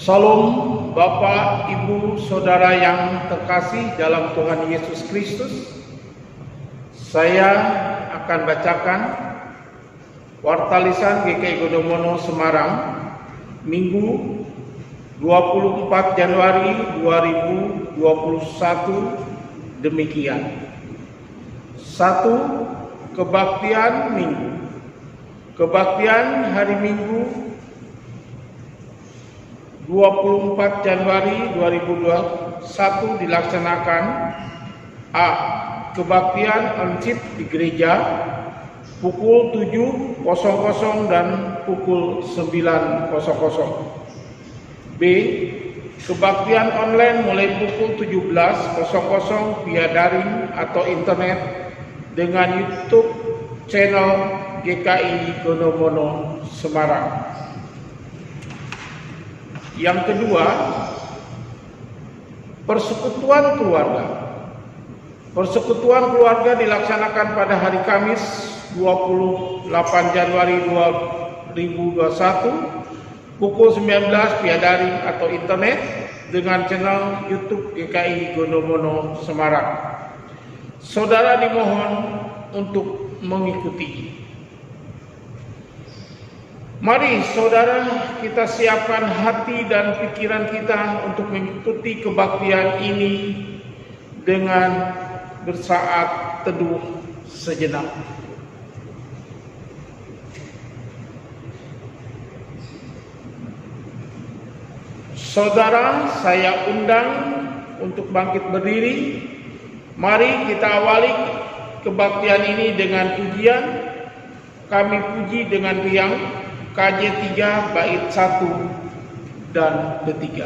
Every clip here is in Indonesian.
Salam Bapak, Ibu, Saudara yang terkasih dalam Tuhan Yesus Kristus. Saya akan bacakan Warta Lisan GKI Godomono Semarang, Minggu 24 Januari 2021 demikian. 1. Kebaktian Minggu. Kebaktian hari Minggu 24 Januari 2021 dilaksanakan A. Kebaktian Ansip di gereja pukul 7.00 dan pukul 9.00. B. Kebaktian online mulai pukul 17.00 via daring atau internet dengan YouTube channel GKI Godomono Semarang. Yang kedua, persekutuan keluarga. Persekutuan keluarga dilaksanakan pada hari Kamis 28 Januari 2021 pukul 19 via daring atau internet dengan channel YouTube GKI Godomono Semarang. Saudara dimohon untuk mengikuti. Mari saudara, kita siapkan hati dan pikiran kita untuk mengikuti kebaktian ini dengan bersaat teduh sejenak. Saudara, saya undang untuk bangkit berdiri. Mari kita awali kebaktian ini dengan pujian. Kami puji dengan riang KJ 3 bait 1 dan ketiga.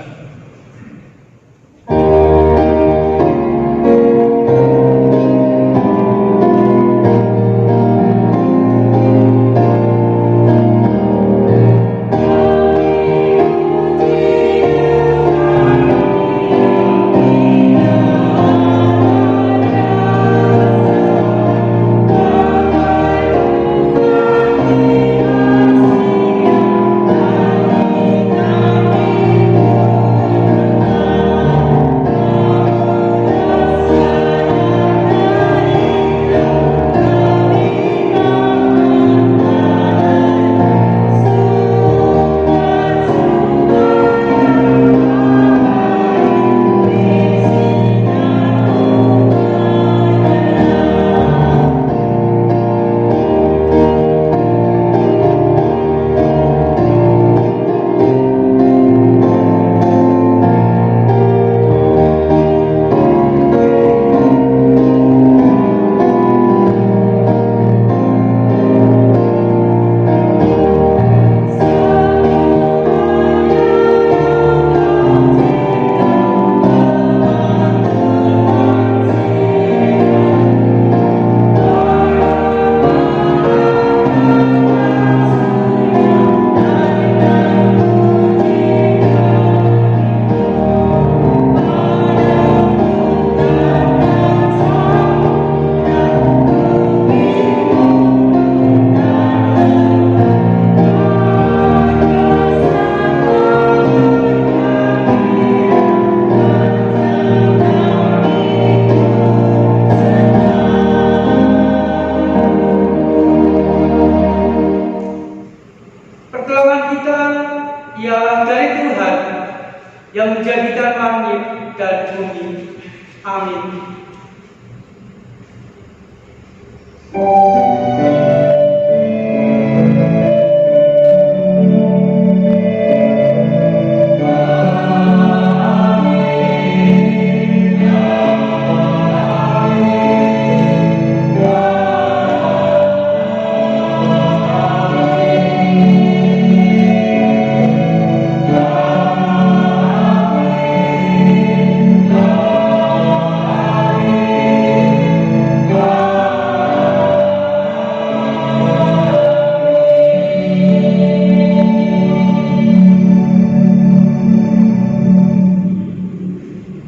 Yang menjadikan langit dan bumi. Amin.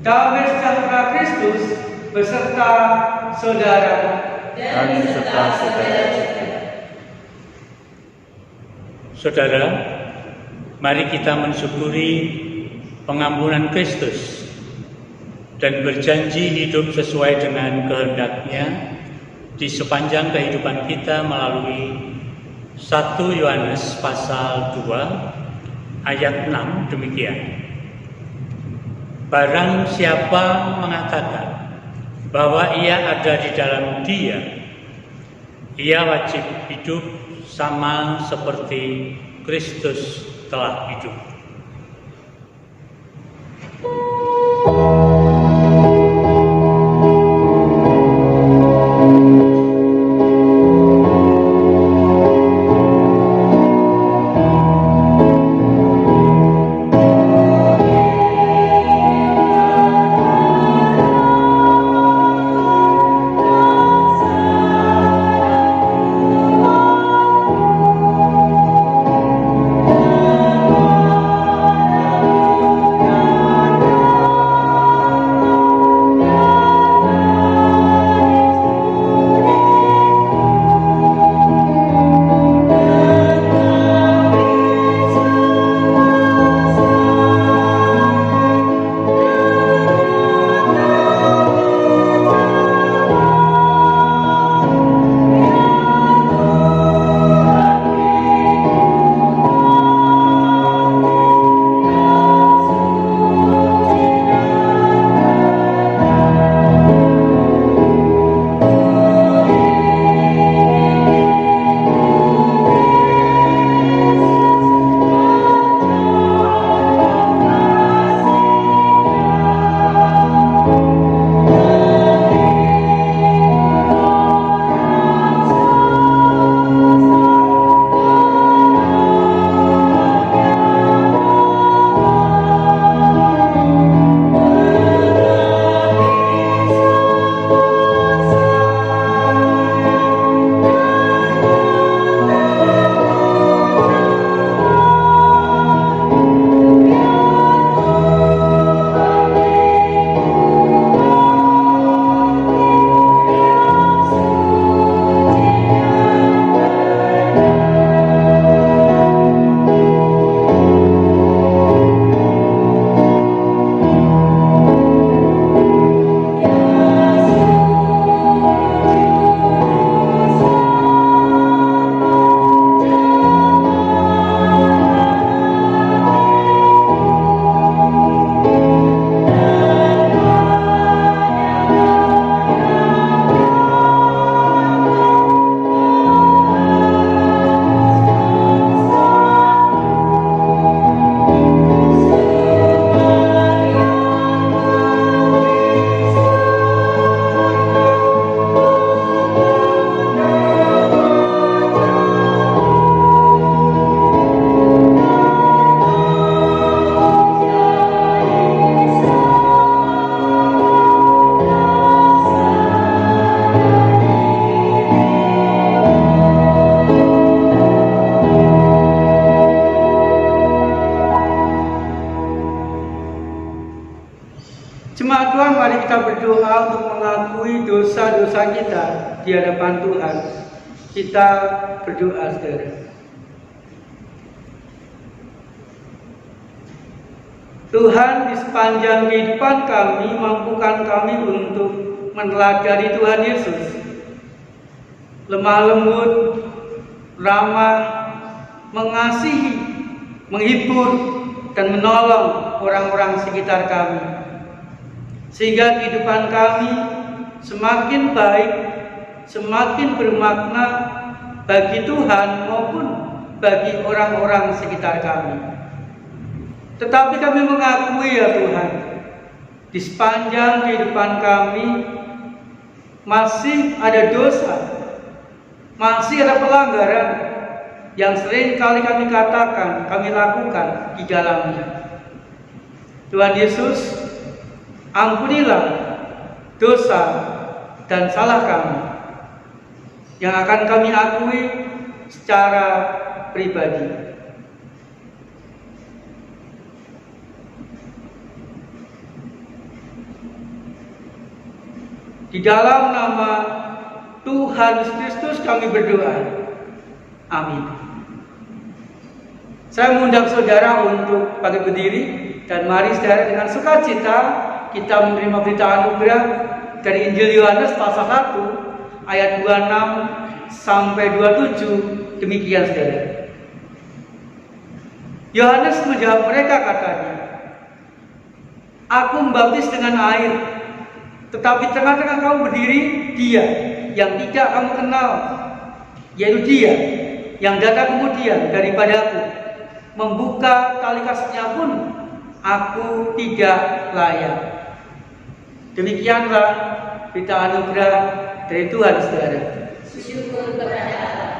Damai sejahtera Kristus beserta saudara dan beserta saudara juga. Saudara, mari kita mensyukuri pengampunan Kristus dan berjanji hidup sesuai dengan kehendak-Nya di sepanjang kehidupan kita melalui 1 Yohanes pasal 2 ayat 6 demikian. Barang siapa mengatakan bahwa ia ada di dalam Dia, ia wajib hidup sama seperti Kristus telah hidup. Jemaat Tuhan, mari kita berdoa untuk mengakui dosa-dosa kita di hadapan Tuhan. Kita berdoa, saudara. Tuhan, di sepanjang kehidupan kami, mampukan kami untuk meneladani Tuhan Yesus. Lemah lembut, ramah, mengasihi, menghibur, dan menolong orang-orang sekitar kami. Sehingga kehidupan kami semakin baik, semakin bermakna bagi Tuhan maupun bagi orang-orang sekitar kami. Tetapi kami mengakui ya Tuhan, di sepanjang kehidupan kami masih ada dosa, masih ada pelanggaran yang sering kali kami katakan, kami lakukan di dalamnya. Tuhan Yesus, ampunilah dosa dan salah kami yang akan kami akui secara pribadi. Di dalam nama Tuhan Yesus Kristus kami berdoa. Amin. Saya mengundang saudara untuk bangkit berdiri. Dan mari saudara dengan sukacita kita menerima berita anugerah dari Injil Yohanes pasal 1 ayat 26 sampai 27. Demikian saudara. Yohanes menjawab mereka katanya, "Aku membaptis dengan air, tetapi tengah-tengah kamu berdiri Dia yang tidak kamu kenal, yaitu Dia yang datang kemudian daripadaku. Membuka tali kasutnya pun aku tidak layak." Demikianlah berita anugerah dari Tuhan saudara. Syukur kepada Allah.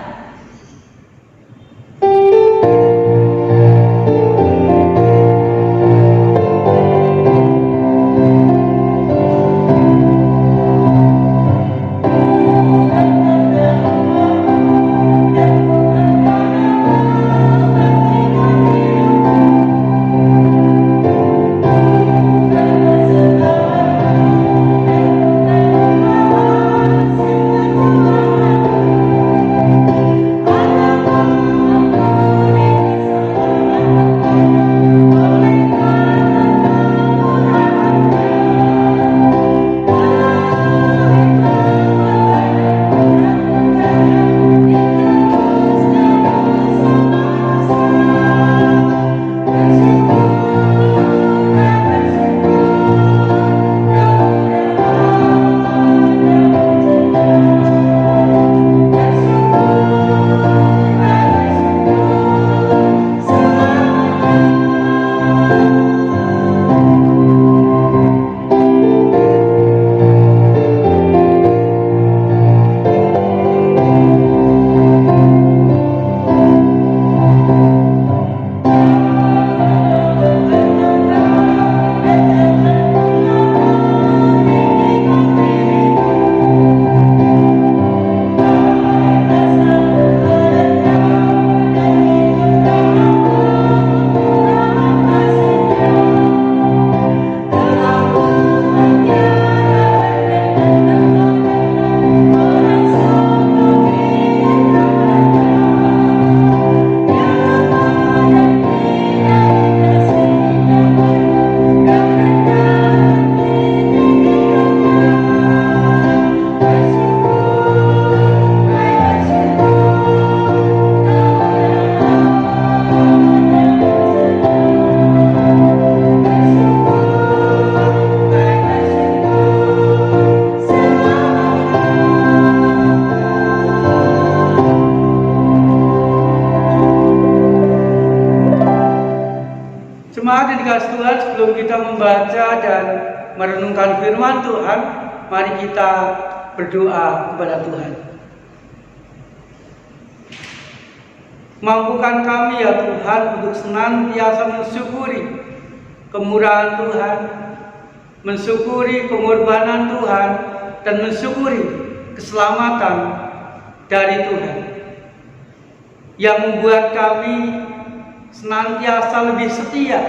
Jemaat yang dikasihi Tuhan, sebelum kita membaca dan merenungkan firman Tuhan, mari kita berdoa kepada Tuhan. Mampukan kami ya Tuhan untuk senantiasa mensyukuri kemurahan Tuhan, mensyukuri pengorbanan Tuhan, dan mensyukuri keselamatan dari Tuhan yang membuat kami senantiasa lebih setia,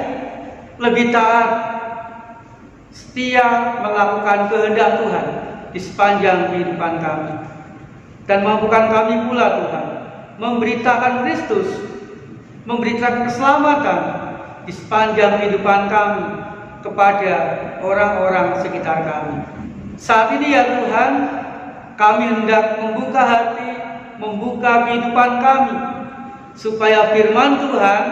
lebih taat, setia melakukan kehendak Tuhan di sepanjang kehidupan kami. Dan mampukan kami pula Tuhan memberitakan Kristus, memberitakan keselamatan di sepanjang kehidupan kami kepada orang-orang sekitar kami. Saat ini ya Tuhan, kami hendak membuka hati, membuka kehidupan kami, supaya firman Tuhan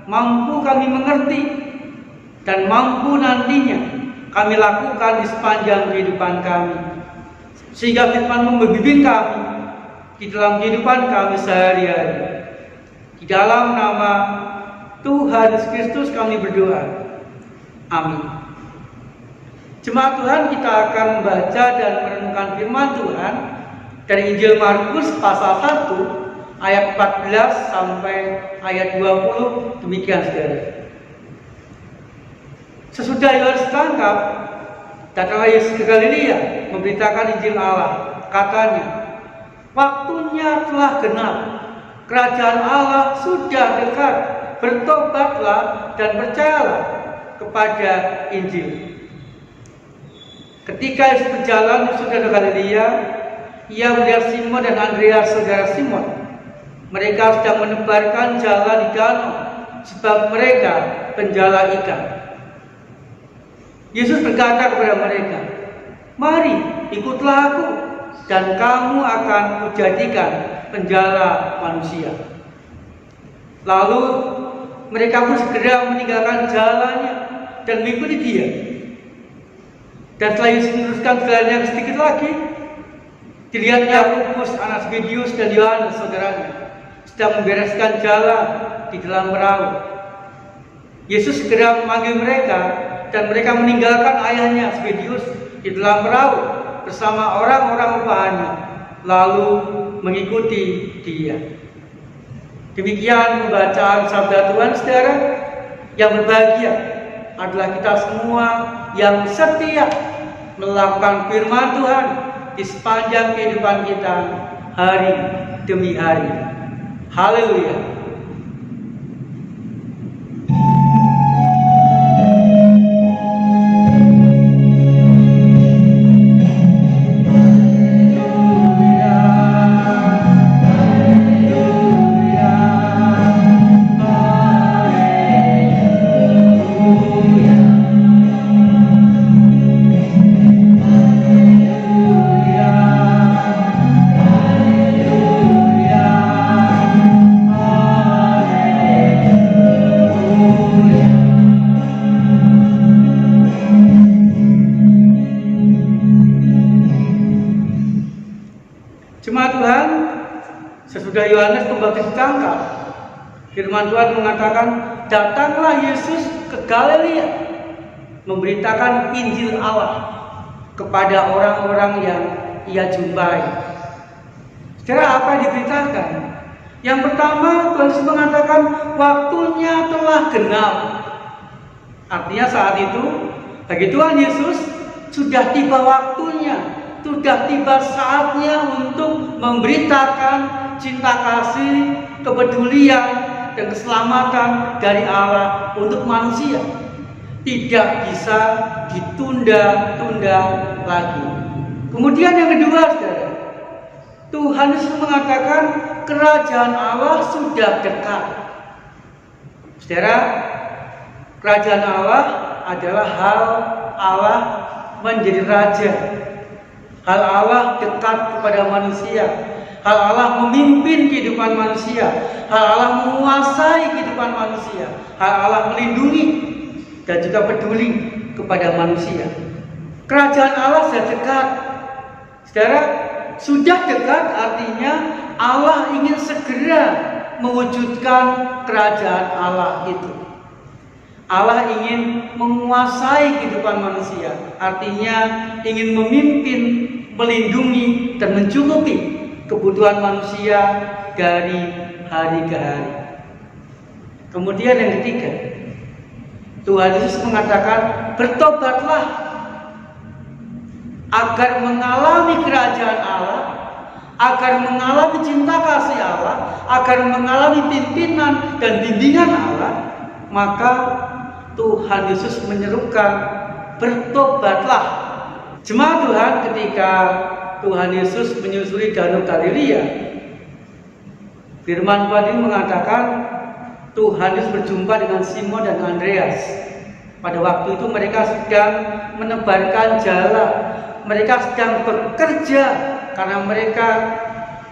mampu kami mengerti dan mampu nantinya kami lakukan di sepanjang kehidupan kami, sehingga firman membimbing kami di dalam kehidupan kami sehari-hari. Di dalam nama Tuhan Yesus Kristus kami berdoa. Amin. Jemaat Tuhan, kita akan membaca dan merenungkan firman Tuhan dari Injil Markus pasal 1 ayat 14 sampai ayat 20. Demikian saudara. Sesudah Yohanes ditangkap, datanglah Yesus ke Galilea memberitakan Injil Allah. Katanya, waktunya telah genap, kerajaan Allah sudah dekat, bertobatlah dan percayalah kepada Injil. Ketika Yesus berjalan di Sudah Galilea, ia melihat Simon dan Andreas saudara Simon. Mereka sedang menebarkan jala di danau sebab mereka penjala ikan. Yesus berkata kepada mereka, "Mari, ikutlah aku, dan kamu akan kujadikan penjala manusia." Lalu mereka pun segera meninggalkan jalannya dan mengikuti dia. Dan setelah Yesus meneruskan jalannya sedikit lagi, dilihat Yakobus, anak Zebedeus, dan Yohanes saudaranya sedang membereskan jalan di dalam perahu. Yesus segera memanggil mereka, dan mereka meninggalkan ayahnya Zebedeus di dalam perahu bersama orang-orang upahannya, lalu mengikuti dia. Demikian pembacaan sabda Tuhan, saudara. Yang berbahagia adalah kita semua yang setia melakukan firman Tuhan di sepanjang kehidupan kita hari demi hari. Haleluya. Jemaat Tuhan, sesudah Yohanes Pembaptis ditangkap, firman Tuhan mengatakan, datanglah Yesus ke Galilea memberitakan Injil Allah kepada orang-orang yang ia jumpai. Saudara, apa yang diberitakan? Yang pertama, Tuhan Yesus mengatakan waktunya telah genap. Artinya saat itu bagi Tuhan Yesus sudah tiba waktunya, sudah tiba saatnya untuk memberitakan cinta kasih, kepedulian, dan keselamatan dari Allah untuk manusia. Tidak bisa ditunda-tunda lagi. Kemudian yang kedua, saudara, Tuhan Yesus mengatakan kerajaan Allah sudah dekat. Saudara, kerajaan Allah adalah hal Allah menjadi raja. Hal Allah dekat kepada manusia. Hal Allah memimpin kehidupan manusia. Hal Allah menguasai kehidupan manusia. Hal Allah melindungi dan juga peduli kepada manusia. Kerajaan Allah sudah dekat. Saudara, sudah dekat artinya Allah ingin segera mewujudkan kerajaan Allah itu. Allah ingin menguasai kehidupan manusia. Artinya ingin memimpin, melindungi, dan mencukupi kebutuhan manusia dari hari ke hari. Kemudian yang ketiga, Tuhan Yesus mengatakan, bertobatlah agar mengalami kerajaan Allah, agar mengalami cinta kasih Allah, agar mengalami pimpinan dan bimbingan Allah. Maka Tuhan Yesus menyerukan, bertobatlah. Jemaat Tuhan, ketika Tuhan Yesus menyusuri Danau Galilea, firman Tuhan ini mengatakan Tuhan Yesus berjumpa dengan Simon dan Andreas. Pada waktu itu mereka sedang menebarkan jala, mereka sedang bekerja karena mereka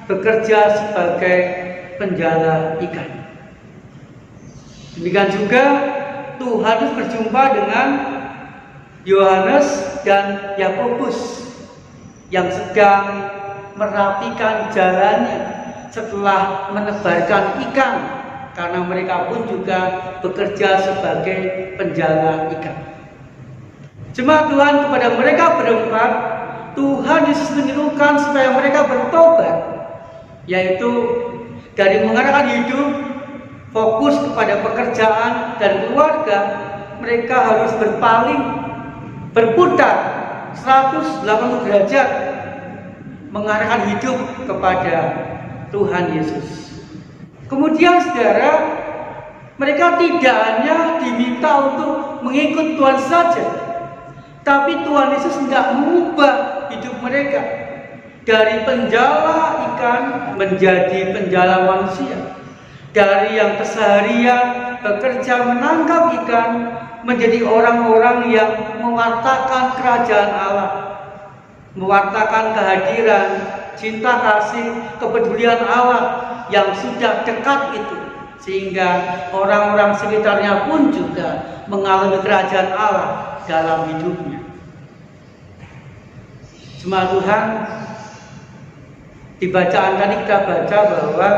bekerja sebagai penjala ikan. Demikian juga Tuhan Yesus berjumpa dengan Yohanes dan Yakobus yang sedang merapikan jalannya setelah menebarkan ikan, karena mereka pun juga bekerja sebagai penjala ikan. Jemaat Tuhan, kepada mereka berempat Tuhan Yesus menyerukan supaya mereka bertobat, yaitu dari mengarahkan hidup fokus kepada pekerjaan dan keluarga, mereka harus berpaling, berputar 180 derajat, mengarahkan hidup kepada Tuhan Yesus. Kemudian saudara, mereka tidak hanya diminta untuk mengikut Tuhan saja, tapi Tuhan Yesus hendak mengubah hidup mereka dari penjala ikan menjadi penjala manusia, dari yang keseharian bekerja menangkap ikan menjadi orang-orang yang mewartakan kerajaan Allah, mewartakan kehadiran, cinta kasih, kepedulian Allah yang sudah dekat itu, sehingga orang-orang sekitarnya pun juga mengalami kerajaan Allah dalam hidupnya. Jemaat Tuhan, di bacaan tadi kita baca bahwa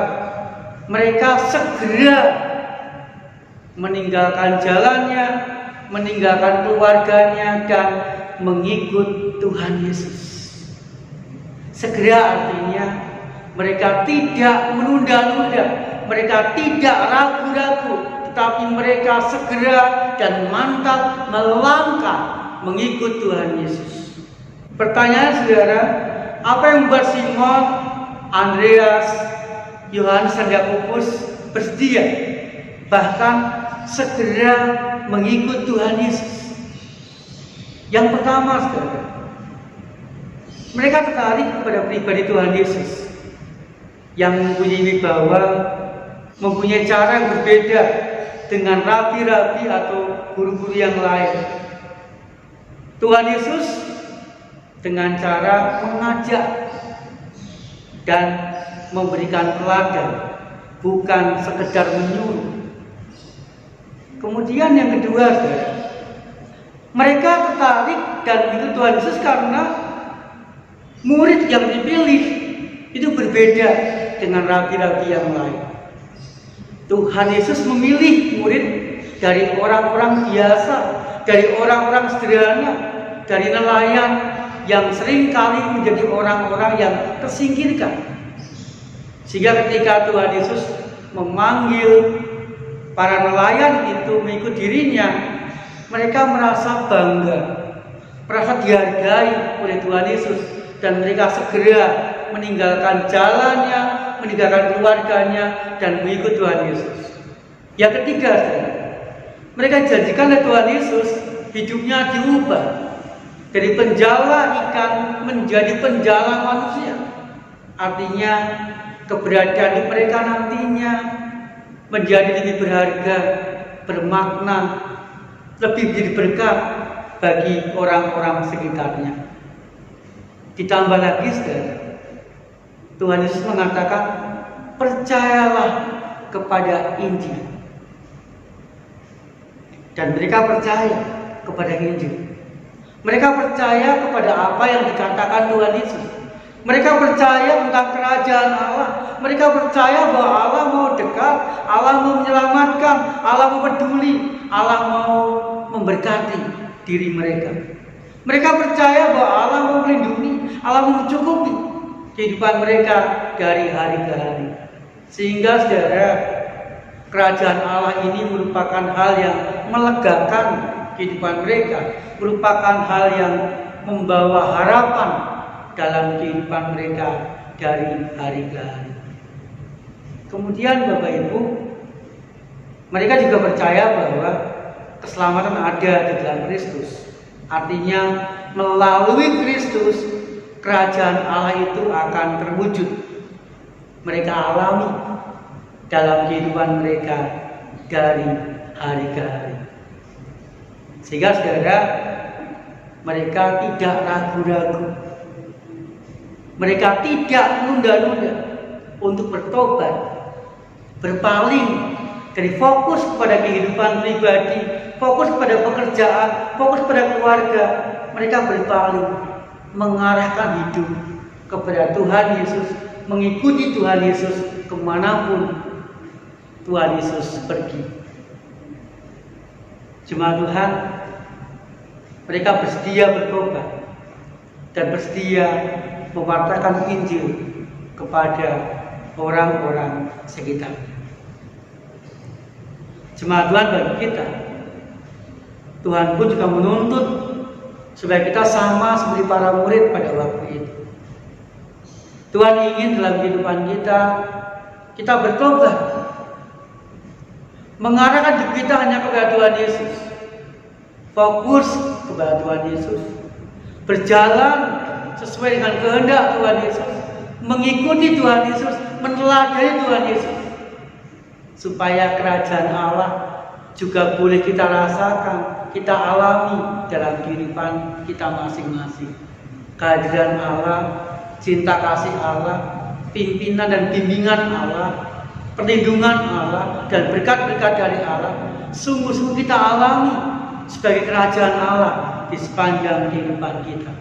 mereka segera meninggalkan jalannya, meninggalkan keluarganya, dan mengikut Tuhan Yesus. Segera artinya mereka tidak menunda-nunda, mereka tidak ragu-ragu, tetapi mereka segera dan mantap melangkah mengikut Tuhan Yesus. Pertanyaan saudara, apa yang membuat Simon, Andreas, Yohanes dan Yakobus bersedia bahkan segera mengikut Tuhan Yesus? Yang pertama, saudara, mereka tertarik kepada pribadi Tuhan Yesus yang mempunyai wibawa, mempunyai cara yang berbeda dengan rabi-rabi atau guru-guru yang lain. Tuhan Yesus dengan cara mengajak dan memberikan teladan, bukan sekedar menyuruh. Kemudian yang kedua, saudara, mereka tertarik dan mengikut Tuhan Yesus karena murid yang dipilih itu berbeda dengan rabi-rabi yang lain. Tuhan Yesus memilih murid dari orang-orang biasa, dari orang-orang sederhana, dari nelayan yang sering kali menjadi orang-orang yang tersingkirkan. Sehingga ketika Tuhan Yesus memanggil para nelayan itu mengikut dirinya, mereka merasa bangga, merasa dihargai oleh Tuhan Yesus, dan mereka segera meninggalkan jalannya, meninggalkan keluarganya, dan mengikut Tuhan Yesus. Yang ketiga, mereka janjikan oleh Tuhan Yesus hidupnya diubah dari penjala ikan menjadi penjala manusia. Artinya keberadaan mereka nantinya menjadi lebih berharga, bermakna, lebih menjadi berkat bagi orang-orang sekitarnya. Ditambah lagi, saudara, Tuhan Yesus mengatakan, percayalah kepada Injil. Dan mereka percaya kepada Injil. Mereka percaya kepada apa yang dikatakan Tuhan Yesus. Mereka percaya tentang kerajaan Allah. Mereka percaya bahwa Allah mau dekat, Allah mau menyelamatkan, Allah mau peduli, Allah mau memberkati diri mereka. Mereka percaya bahwa Allah mau melindungi, Allah mau mencukupi kehidupan mereka dari hari ke hari. Sehingga, saudara, kerajaan Allah ini merupakan hal yang melegakan kehidupan mereka, merupakan hal yang membawa harapan dalam kehidupan mereka dari hari ke hari. Kemudian, Bapak Ibu, mereka juga percaya bahwa keselamatan ada di dalam Kristus. Artinya melalui Kristus kerajaan Allah itu akan terwujud. Mereka alami dalam kehidupan mereka dari hari ke hari. Sehingga, saudara, mereka tidak ragu-ragu, mereka tidak menunda-nunda untuk bertobat, berpaling dari fokus kepada kehidupan pribadi, fokus pada pekerjaan, fokus pada keluarga. Mereka berpaling, mengarahkan hidup kepada Tuhan Yesus, mengikuti Tuhan Yesus kemanapun Tuhan Yesus pergi. Jemaat Tuhan, mereka bersedia bertobat dan bersedia mewartakan Injil kepada orang-orang sekitar. Jemaat Tuhan, bagi kita, Tuhan pun juga menuntut supaya kita sama seperti para murid pada waktu itu. Tuhan ingin dalam kehidupan kita bertobat, mengarahkan hidup kita hanya kepada Tuhan Yesus, fokus kepada Tuhan Yesus, berjalan sesuai dengan kehendak Tuhan Yesus, mengikuti Tuhan Yesus, meneladani Tuhan Yesus. supaya kerajaan Allah juga boleh kita rasakan, kita alami dalam kehidupan kita masing-masing. Kehadiran Allah, cinta kasih Allah, pimpinan dan bimbingan Allah, perlindungan Allah, dan berkat-berkat dari Allah sungguh-sungguh kita alami sebagai kerajaan Allah di sepanjang kehidupan kita.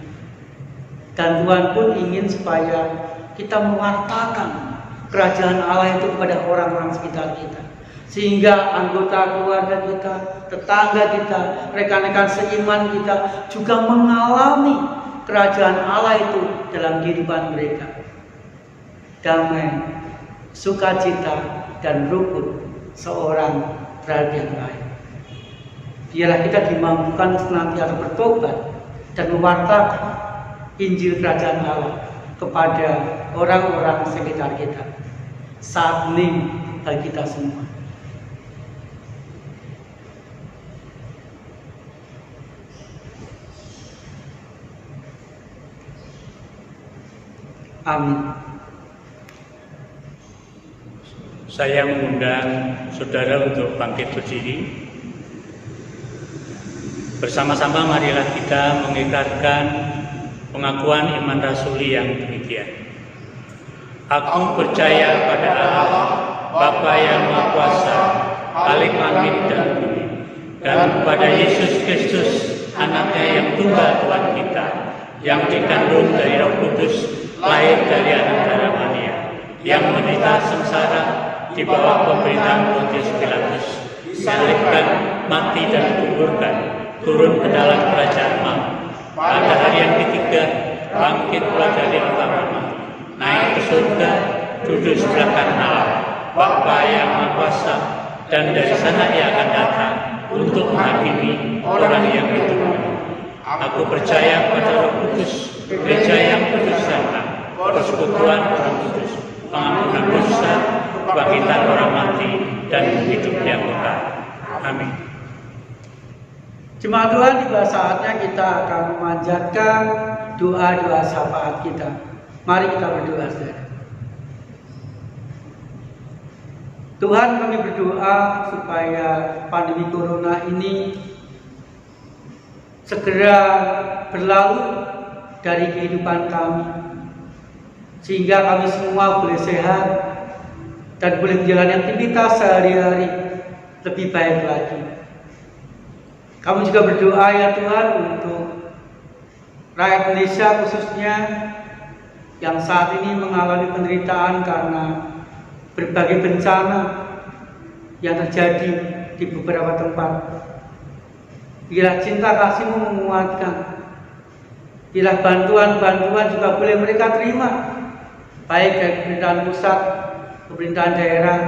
Dan Tuhan pun ingin supaya kita mewartakan kerajaan Allah itu kepada orang-orang sekitar kita, sehingga anggota keluarga kita, tetangga kita, rekan-rekan seiman kita juga mengalami kerajaan Allah itu dalam kehidupan mereka. Damai, sukacita, dan rukun seorang terhadap yang lain. Biarlah kita dimampukan senantiasa bertobat dan mewartakan Injil kerajaan Allah kepada orang-orang sekitar kita. Saat ini bagi kita semua. Amin. Saya mengundang saudara untuk bangkit berdiri. Bersama-sama marilah kita mengikrarkan pengakuan iman rasuli yang demikian. Aku percaya pada Allah, Bapa yang Maha Kuasa, Khalik langit dan bumi, dan kepada Yesus Kristus, Anaknya yang tunggal Tuhan kita, yang dikandung dari Roh Kudus, lahir dari anak darah Maria, yang menderita sengsara di bawah pemerintahan Pontius Pilatus, disalibkan, mati dan dikuburkan, turun ke dalam kerajaan maut. Pada hari yang ketiga, bangkit pula dari antara mati, naik ke surga, duduk sebelah kanan Allah, Bapa yang Maha Kuasa, dan dari sana Ia akan datang untuk menghakimi orang yang hidup. Aku percaya pada Roh Kudus, gereja yang kudus dan persekutuan orang kudus, pengampunan dosa, kebangkitan orang mati, dan hidup yang kekal. Amin. Jemaat Tuhan, tiba saatnya kita akan memanjatkan doa-doa syafaat kita. Mari kita berdoa, saudara. Tuhan, kami berdoa supaya pandemi corona ini segera berlalu dari kehidupan kami, sehingga kami semua boleh sehat dan boleh menjalani aktivitas sehari-hari lebih baik lagi. Kami juga berdoa ya Tuhan untuk rakyat Indonesia khususnya yang saat ini mengalami penderitaan karena berbagai bencana yang terjadi di beberapa tempat. Biarlah cinta kasih-Mu menguatkan. Biarlah bantuan-bantuan juga boleh mereka terima, baik dari pemerintahan pusat, pemerintahan daerah,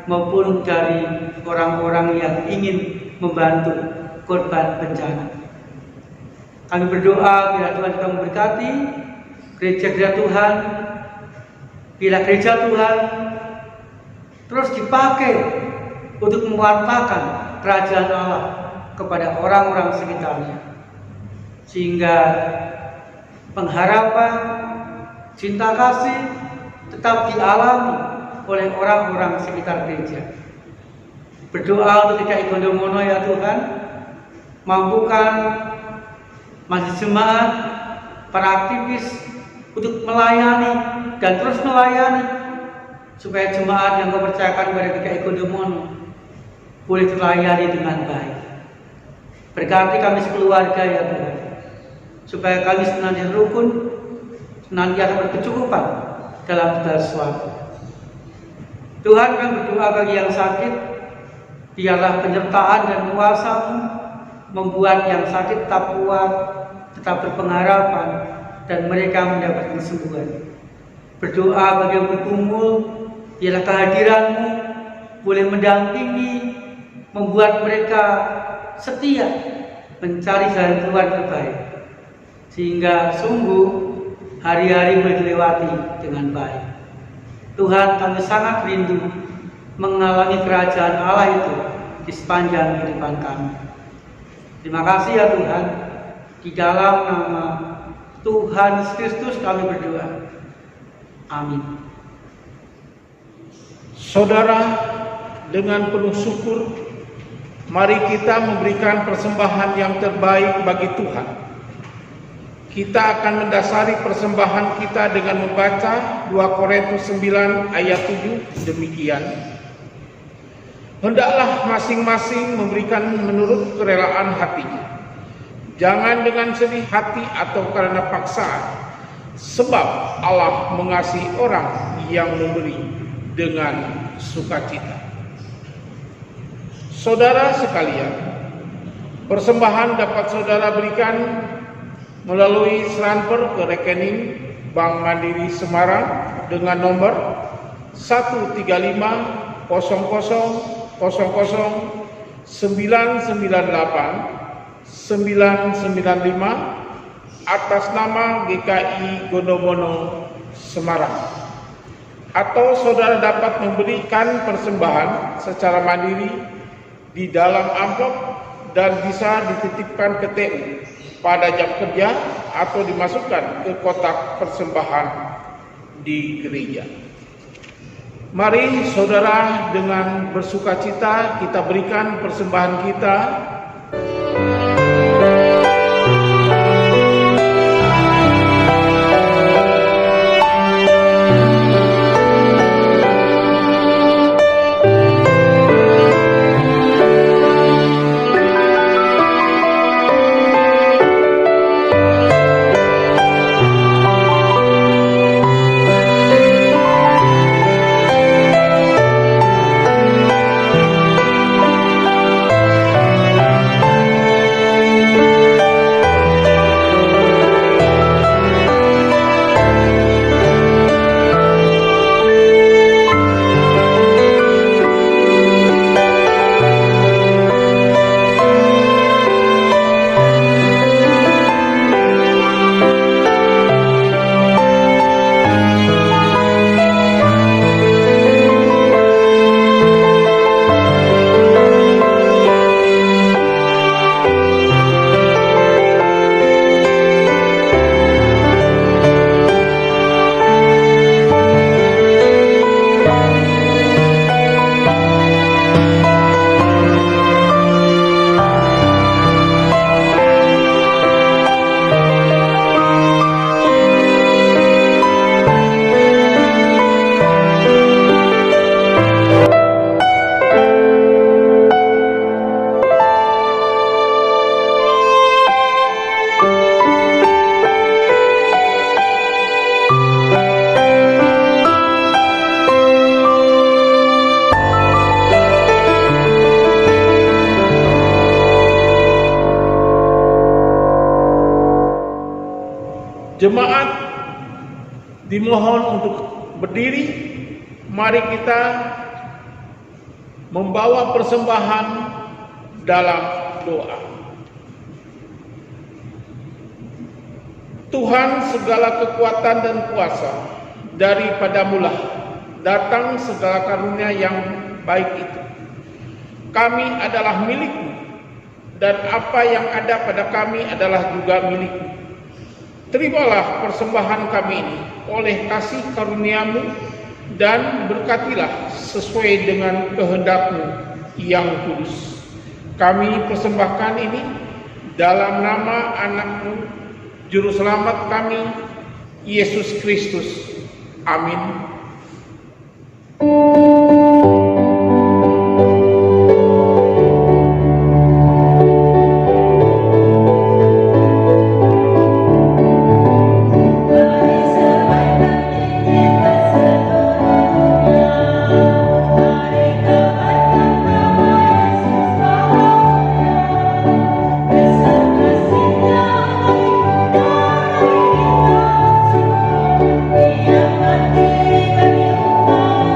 maupun dari orang-orang yang ingin membantu korban bencana. Kami berdoa biarlah Tuhan juga memberkati gereja-gereja Tuhan, biarlah gereja Tuhan terus dipakai untuk mewartakan kerajaan Allah kepada orang-orang sekitarnya, sehingga pengharapan, cinta kasih tetap dialami oleh orang-orang sekitar gereja. Berdoa untuk GKI Gondomono ya Tuhan, mampukan majelis jemaat, para aktivis untuk melayani dan terus melayani, supaya jemaat yang Kau percayakan kepada GKI Gondomono boleh terlayani dengan baik. Berkati kami sekeluarga ya Tuhan, supaya kami senantiasa rukun, senantiasa berkecukupan dalam segala sesuatu. Tuhan, kami berdoa bagi yang sakit, biarlah penyertaan dan kuasa-Mu membuat yang sakit tetap kuat, tetap berpengharapan, dan mereka mendapat kesembuhan. Berdoa bagi yang bergumul, biarlah kehadiran-Mu boleh mendampingi, membuat mereka setia mencari jalan keluar terbaik, sehingga sungguh hari-hari boleh dilewati dengan baik. Tuhan, kami sangat rindu mengalami kerajaan Allah itu di sepanjang kehidupan kami. Terima kasih ya Tuhan, di dalam nama Tuhan Yesus Kristus kami berdoa. Amin. Saudara, dengan penuh syukur, mari kita memberikan persembahan yang terbaik bagi Tuhan. Kita akan mendasari persembahan kita dengan membaca 2 Korintus 9 ayat 7 demikian. Hendaklah masing-masing memberikan menurut kerelaan hatinya. Jangan dengan sedih hati atau karena paksaan, sebab Allah mengasihi orang yang memberi dengan sukacita. Saudara sekalian, persembahan dapat saudara berikan melalui transfer ke rekening Bank Mandiri Semarang dengan nomor 135000998 atas nama GKI Gondomono Semarang. Atau saudara dapat memberikan persembahan secara mandiri di dalam amplop dan bisa dititipkan ke TU pada jam kerja atau dimasukkan ke kotak persembahan di gereja. Mari saudara dengan bersukacita kita berikan persembahan kita. Jemaat dimohon untuk berdiri. Mari kita membawa persembahan dalam doa. Tuhan, segala kekuatan dan kuasa daripadamu-lah datang segala karunia yang baik itu. Kami adalah milik-Mu, dan apa yang ada pada kami adalah juga milik-Mu. Terimalah persembahan kami ini oleh kasih karunia-Mu dan berkatilah sesuai dengan kehendak-Mu yang kudus. Kami persembahkan ini dalam nama anak-Mu, Juru Selamat kami, Yesus Kristus. Amin. Yang mati bagi umat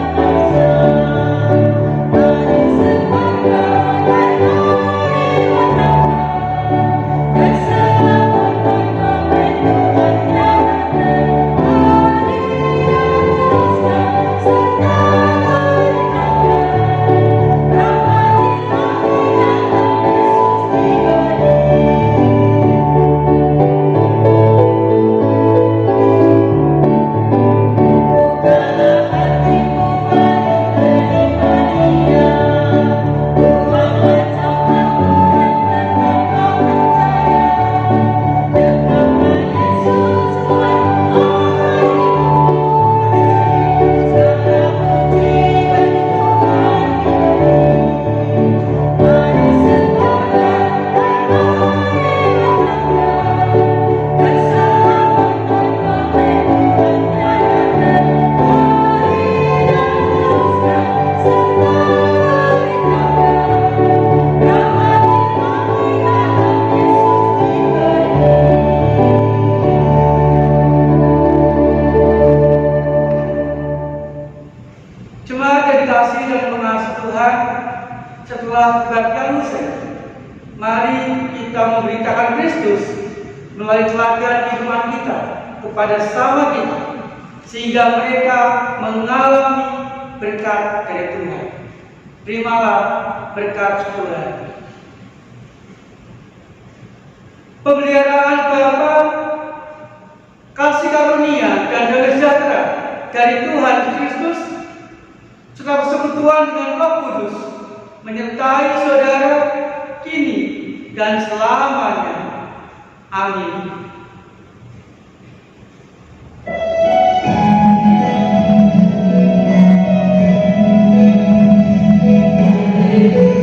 setelah kebaktian usai, mari kita memberitakan Kristus melalui teladan kehidupan kita kepada sesama kita, sehingga mereka mengalami berkat dari Tuhan. Terimalah berkat Tuhan. Pemeliharaan Bapa, kasih karunia dan damai sejahtera dari Tuhan Kristus, serta persekutuan dengan Roh Kudus menyertai saudara kini dan selamanya. Amin. Amin.